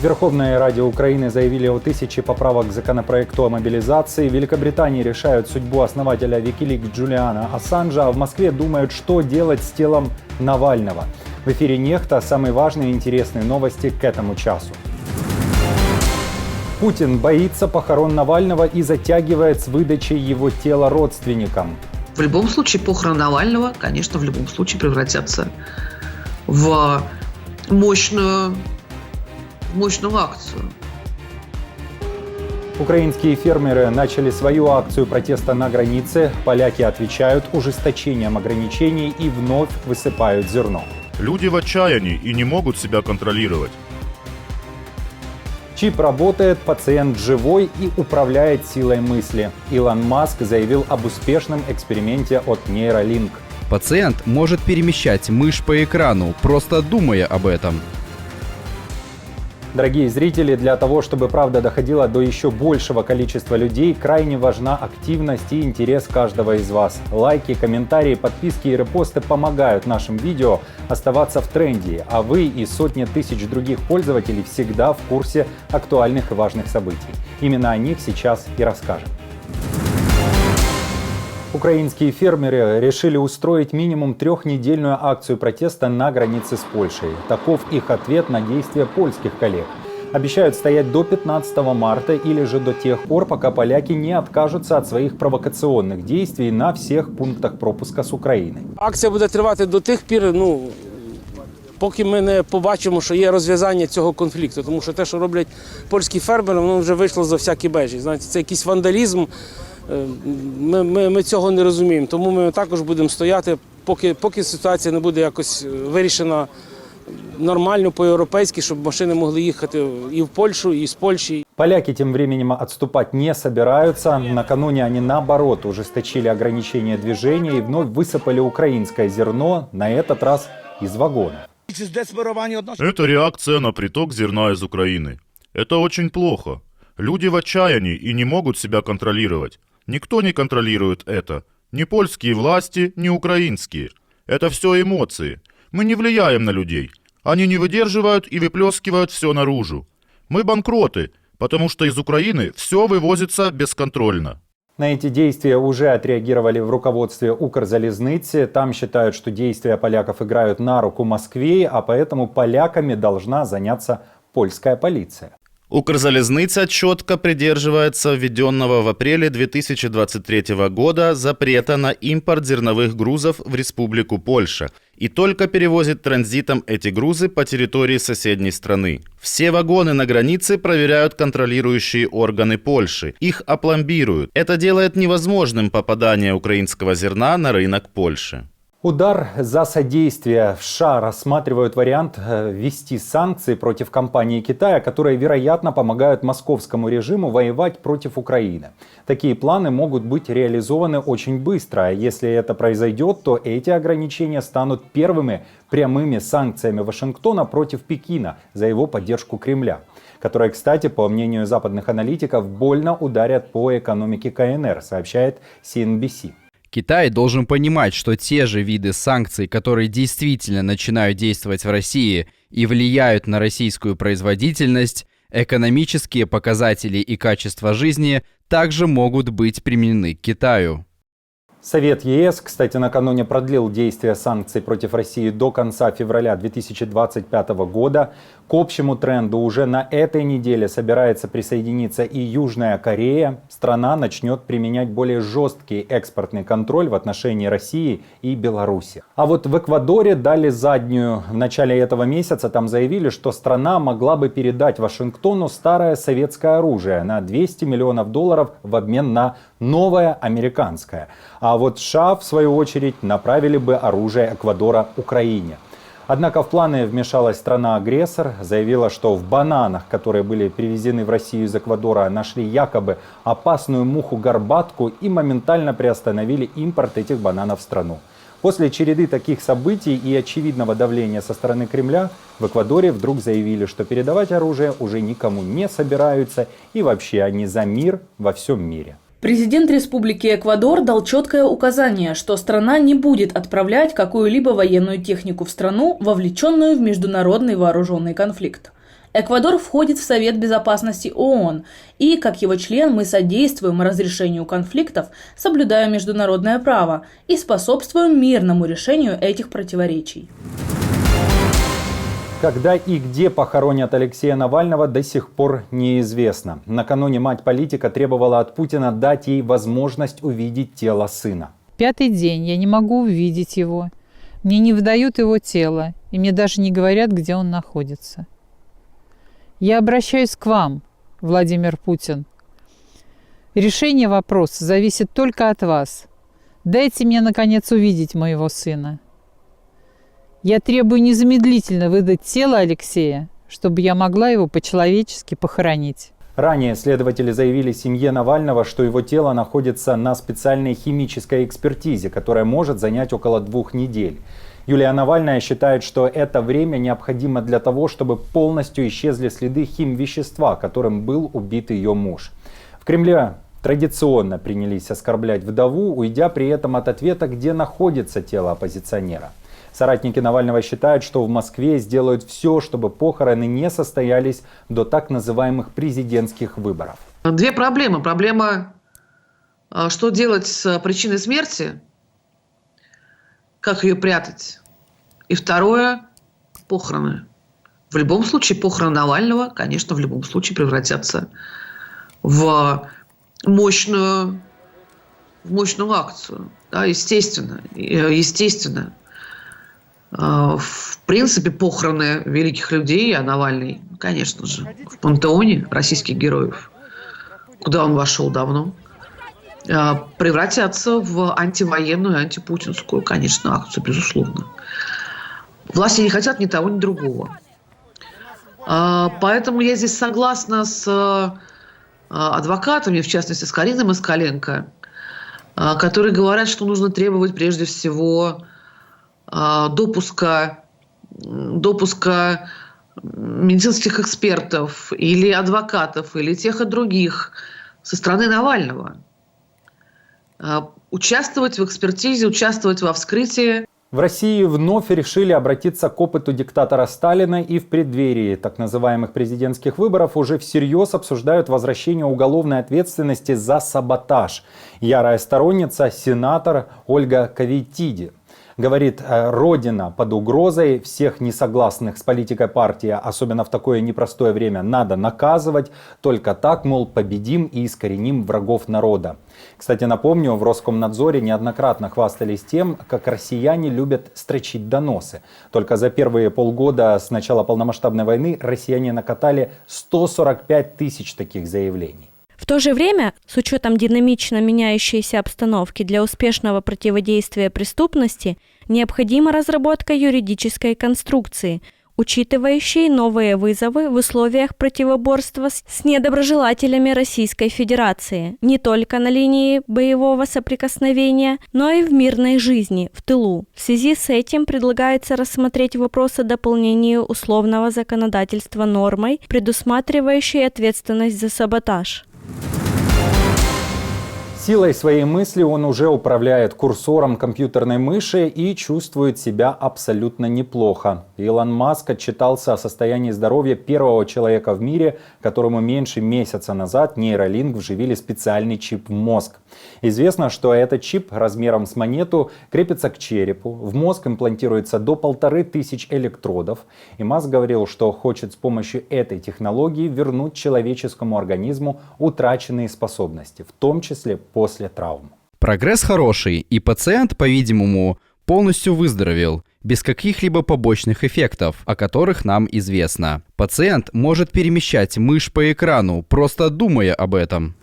В Верховной Раде Украины заявили о 1000 поправок к законопроекту о мобилизации. В Великобритании решают судьбу основателя Wikileaks Джулиана Ассанжа, а в Москве думают, что делать с телом Навального. В эфире «Нехта» самые важные и интересные новости к этому часу. Путин боится похорон Навального и затягивает с выдачей его тела родственникам. В любом случае, похороны Навального, конечно, в любом случае превратятся в мощную акцию. Украинские фермеры начали свою акцию протеста на границе. Поляки отвечают ужесточением ограничений и вновь высыпают зерно. Люди в отчаянии и не могут себя контролировать. Чип работает, пациент живой и управляет силой мысли. Илон Маск заявил об успешном эксперименте от Neuralink. Пациент может перемещать мышь по экрану, просто думая об этом. Дорогие зрители, для того, чтобы правда доходила до еще большего количества людей, крайне важна активность и интерес каждого из вас. Лайки, комментарии, подписки и репосты помогают нашим видео оставаться в тренде, а вы и сотни тысяч других пользователей всегда в курсе актуальных и важных событий. Именно о них сейчас и расскажем. Украинские фермеры решили устроить минимум 3-недельную акцию протеста на границе с Польшей. Таков их ответ на действия польских коллег. Обещают стоять до 15 марта или же до тех пор, пока поляки не откажутся от своих провокационных действий на всех пунктах пропуска з України. Акція буде тривати до тих пір, поки ми не побачимо, що є розв'язання цього конфлікту. Тому що те, що роблять польські фермери, воно вже вийшло за всякі межі. Знаєте, це якийсь вандалізм. Ми цього не розуміємо, тому ми також будемо стояти, поки ситуація не буде якось вирішена нормально, по-європейськи, щоб машини могли їхати і в Польщу, і з Польщі. Поляки тем временем отступать не собираются. Накануне они, наоборот, ужесточили ограничения движения и вновь высыпали украинское зерно, на этот раз из вагонов. Это реакция на приток зерна из Украины. Это очень плохо. Люди в отчаянии и не могут себя контролировать. Никто не контролирует это. Ни польские власти, ни украинские. Это все эмоции. Мы не влияем на людей. Они не выдерживают и выплескивают все наружу. Мы банкроты, потому что из Украины все вывозится бесконтрольно. На эти действия уже отреагировали в руководстве Укрзалезницы. Там считают, что действия поляков играют на руку Москве, а поэтому поляками должна заняться польская полиция. Укрзалезница четко придерживается введенного в апреле 2023 года запрета на импорт зерновых грузов в Республику Польша и только перевозит транзитом эти грузы по территории соседней страны. Все вагоны на границе проверяют контролирующие органы Польши. Их опломбируют. Это делает невозможным попадание украинского зерна на рынок Польши. Удар за содействие. В США рассматривают вариант ввести санкции против компании Китая, которые, вероятно, помогают московскому режиму воевать против Украины. Такие планы могут быть реализованы очень быстро. А если это произойдет, то эти ограничения станут первыми прямыми санкциями Вашингтона против Пекина за его поддержку Кремля, которые, кстати, по мнению западных аналитиков, больно ударят по экономике КНР, сообщает CNBC. Китай должен понимать, что те же виды санкций, которые действительно начинают действовать в России и влияют на российскую производительность, экономические показатели и качество жизни также могут быть применены к Китаю. Совет ЕС, кстати, накануне продлил действие санкций против России до конца февраля 2025 года. К общему тренду уже на этой неделе собирается присоединиться и Южная Корея. Страна начнет применять более жесткий экспортный контроль в отношении России и Беларуси. А вот в Эквадоре дали заднюю. В начале этого месяца там заявили, что страна могла бы передать Вашингтону старое советское оружие на $200 миллионов в обмен на новое американское. А вот США, в свою очередь, направили бы оружие Эквадора Украине. Однако в планы вмешалась страна-агрессор, заявила, что в бананах, которые были привезены в Россию из Эквадора, нашли якобы опасную муху-горбатку и моментально приостановили импорт этих бананов в страну. После череды таких событий и очевидного давления со стороны Кремля в Эквадоре вдруг заявили, что передавать оружие уже никому не собираются и вообще они за мир во всем мире. Президент Республики Эквадор дал четкое указание, что страна не будет отправлять какую-либо военную технику в страну, вовлеченную в международный вооруженный конфликт. Эквадор входит в Совет Безопасности ООН, и, как его член, мы содействуем разрешению конфликтов, соблюдая международное право и способствуем мирному решению этих противоречий. Когда и где похоронят Алексея Навального, до сих пор неизвестно. Накануне мать политика требовала от Путина дать ей возможность увидеть тело сына. 5-й день я не могу увидеть его. Мне не выдают его тело, и мне даже не говорят, где он находится. Я обращаюсь к вам, Владимир Путин. Решение вопроса зависит только от вас. Дайте мне, наконец, увидеть моего сына. Я требую незамедлительно выдать тело Алексея, чтобы я могла его по-человечески похоронить. Ранее следователи заявили семье Навального, что его тело находится на специальной химической экспертизе, которая может занять около 2 недель. Юлия Навальная считает, что это время необходимо для того, чтобы полностью исчезли следы химвещества, которым был убит ее муж. В Кремле традиционно принялись оскорблять вдову, уйдя при этом от ответа, где находится тело оппозиционера. Соратники Навального считают, что в Москве сделают все, чтобы похороны не состоялись до так называемых президентских выборов. 2 проблемы. Проблема, что делать с причиной смерти, как ее прятать. И второе – похороны. В любом случае, похороны Навального, конечно, в любом случае превратятся в мощную акцию. Да, естественно. В принципе, похороны великих людей, а Навальный, конечно же, в пантеоне российских героев, куда он вошел давно, превратятся в антивоенную, антипутинскую, конечно, акцию, безусловно. Власти не хотят ни того, ни другого. Поэтому я здесь согласна с адвокатами, в частности, с Кариной Москаленко, которые говорят, что нужно требовать прежде всего допуска медицинских экспертов или адвокатов, или тех и других со стороны Навального. Участвовать в экспертизе, участвовать во вскрытии. В России вновь решили обратиться к опыту диктатора Сталина и в преддверии так называемых президентских выборов уже всерьез обсуждают возвращение уголовной ответственности за саботаж. Ярая сторонница, сенатор Ольга Кавейтиди. Говорит, Родина под угрозой, всех несогласных с политикой партии, особенно в такое непростое время, надо наказывать. Только так, мол, победим и искореним врагов народа. Кстати, напомню, в Роскомнадзоре неоднократно хвастались тем, как россияне любят строчить доносы. Только за первые полгода с начала полномасштабной войны россияне накатали 145 тысяч таких заявлений. В то же время, с учетом динамично меняющейся обстановки для успешного противодействия преступности, необходима разработка юридической конструкции, учитывающей новые вызовы в условиях противоборства с недоброжелателями Российской Федерации, не только на линии боевого соприкосновения, но и в мирной жизни, в тылу. В связи с этим предлагается рассмотреть вопрос о дополнении условного законодательства нормой, предусматривающей ответственность за саботаж. Силой своей мысли он уже управляет курсором компьютерной мыши и чувствует себя абсолютно неплохо. Илон Маск отчитался о состоянии здоровья первого человека в мире, которому меньше месяца назад нейролинк вживили специальный чип в мозг. Известно, что этот чип размером с монету крепится к черепу, в мозг имплантируется до 1500 электродов. И Маск говорил, что хочет с помощью этой технологии вернуть человеческому организму утраченные способности, в том числе после травм. Прогресс хороший, и пациент, по-видимому, полностью выздоровел, без каких-либо побочных эффектов, о которых нам известно. Пациент может перемещать мышь по экрану, просто думая об этом.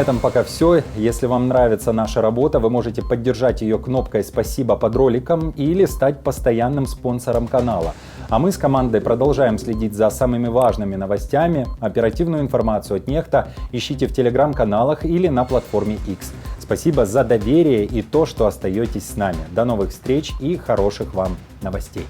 этом пока все. Если вам нравится наша работа, вы можете поддержать ее кнопкой «Спасибо» под роликом или стать постоянным спонсором канала. А мы с командой продолжаем следить за самыми важными новостями. Оперативную информацию от Нехта ищите в телеграм-каналах или на платформе X. Спасибо за доверие и то, что остаетесь с нами. До новых встреч и хороших вам новостей.